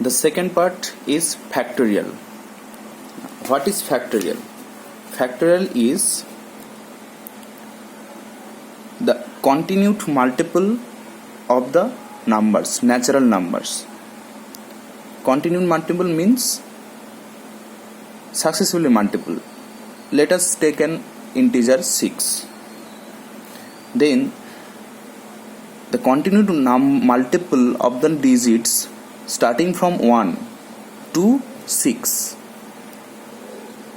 The second part is factorial. What is factorial? Factorial is the continued multiple of the numbers, natural numbers. Continued multiple means successively multiple. Let us take an integer 6. Then the continued multiple of the digits starting from 1 to 6,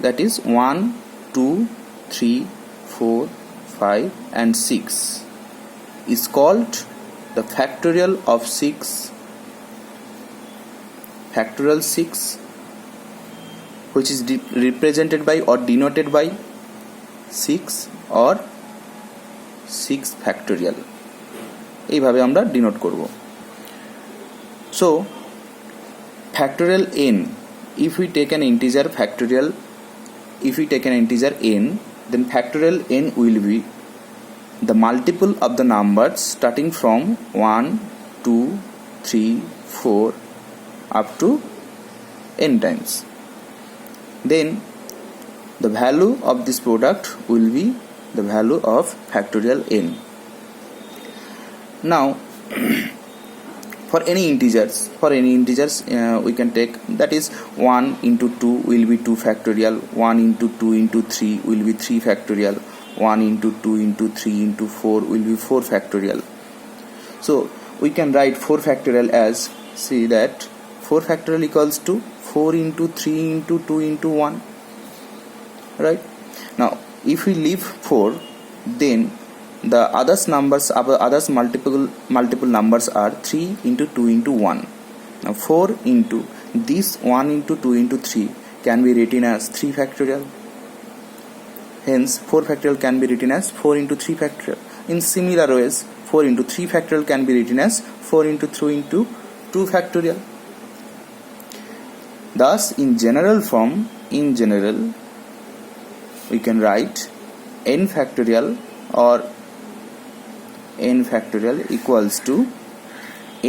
that is 1, 2, 3, 4, 5 and 6, is called the factorial of 6. Factorial 6, which is represented by or denoted by 6 or 6 factorial. এইভাবে আমরা denote করব. So factorial n, if we take an integer factorial, if we take an integer n, then factorial n will be the multiple of the numbers starting from 1, 2, 3, 4 up to n times. Then the value of this product will be the value of factorial n. Now for any integers we can take, that is 1 into 2 will be 2 factorial, 1 into 2 into 3 will be 3 factorial, 1 into 2 into 3 into 4 will be 4 factorial. So we can write 4 factorial as, see that 4 factorial equals to 4 into 3 into 2 into 1, right? Now if we leave 4, then the others multiple numbers are 3 into 2 into 1. Now 4 into this 1 into 2 into 3 can be written as 3 factorial. Hence 4 factorial can be written as 4 into 3 factorial. In similar ways, 4 into 3 factorial can be written as 4 into 3 into 2 factorial. Thus in general we can write n factorial or n factorial equals to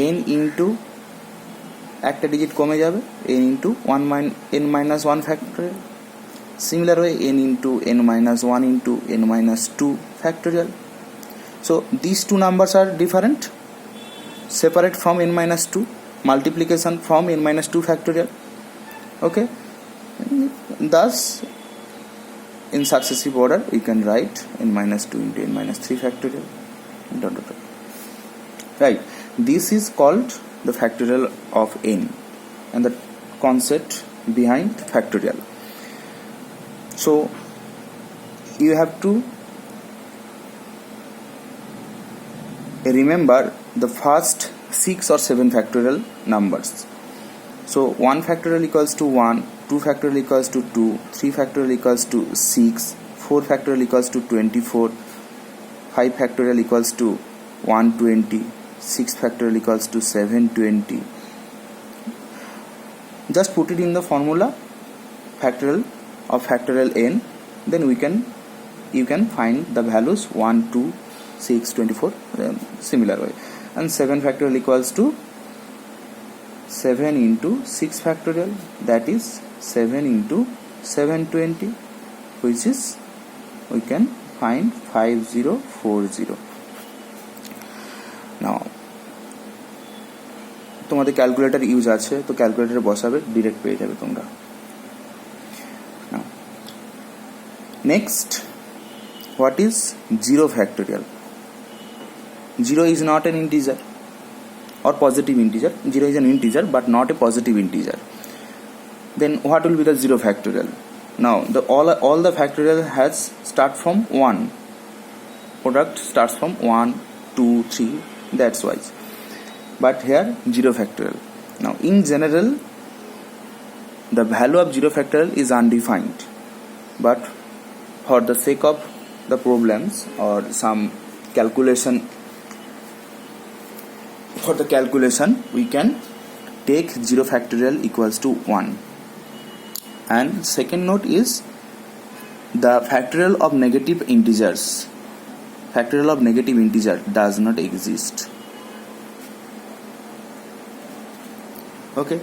n into একটা digit কমে যাবে, n into n minus 1 factorial. Similar way, n into n minus 1 into n minus 2 factorial. So these two numbers are different, separate from n minus 2, multiplication from n minus 2 factorial. Okay, thus in successive order we can write n minus 2 into n minus 3 factorial. Right, this is called the factorial of n and the concept behind factorial. So you have to remember the first 6 or 7 factorial numbers. So 1 factorial equals to 1, 2 factorial equals to 2, 3 factorial equals to 6, 4 factorial equals to 24, 5 factorial equals to 120, 6 factorial equals to 720. Just put it in the formula factorial of factorial n, then you can find the values 1, 2, 6, 24 similar way. And 7 factorial equals to 7 into 6 factorial, that is 7 into 720, which is we can find 5040. Now তোমাদের calculator use আছে, তো ক্যালকুলেটরে বসাবে, direct পেয়ে যাবে তোমরা. Now next, what is 0 factorial? 0 is not an integer or positive integer. 0 is an integer but not a positive integer. Then what will be the 0 factorial? Now all the factorial has start from 1. Product starts from 1, 2, 3, that's why. But here 0 factorial. Now in general the value of 0 factorial is undefined, but for the sake of the problems or some calculation, for the calculation we can take 0 factorial equals to 1. And second note is the factorial of negative integers. Factorial of negative integer does not exist. Okay.